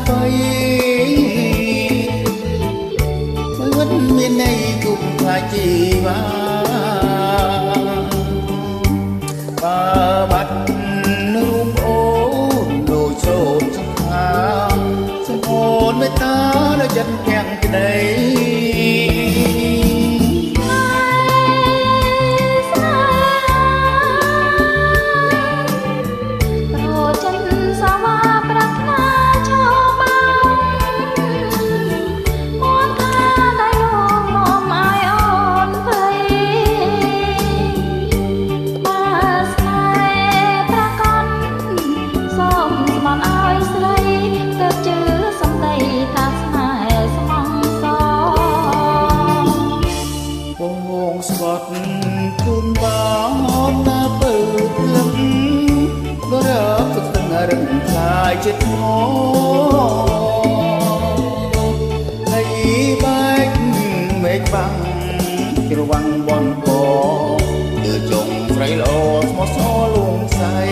បីមិនមានន័យគុំខ្លាចជីវ៉ាបើបាត់រូបអូនដូចសូមសង្ខាសូមអូនមេត្តាដល់ចិត្តទាំងក្តីស្បត់ជូនបងណាបើលឹមបរកស្ទឹងរឹងខ្លាយចិត្តមកហើយបែកមេឃបាំងជ្រវាំងបនកគឺចុងស្រីល្អស្មោះស្មោលួងស័យ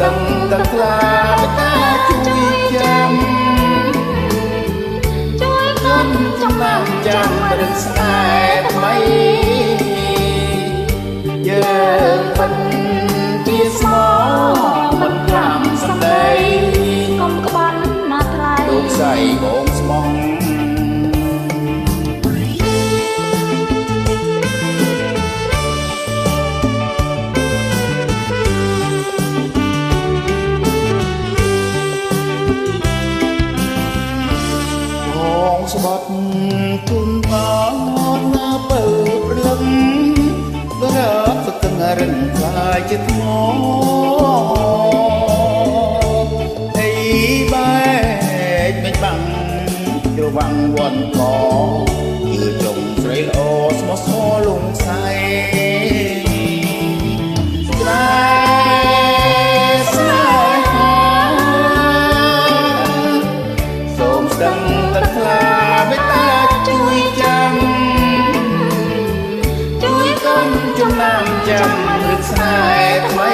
សឹងទឹកខ្លាមេត្តាជួយចាំជួយខ្ញុំចំណាំចាំរឿងស្នេហ៍ថ្មីយើងមិនជាស្មោមិនខ្លាំសម្ដីកុំក្បន់ណាថ្លៃលោកស្រីបងស្មងស្បត់ជូនបងណាបើព្រលឹមបរកស្ទឹងរឹងខ្លាយចិត្តមកអីបែកមិនបាំងជ្រវាំងវ៉ាន់កគឺចុងស្រីល្អស្មោះស្មោលលងស័យសូមស្ទឹងទឹកខ្លាមេត្តាជួយចាំជួយកុំចំណាំចាំរឿងស្នេហ៍ថ្មី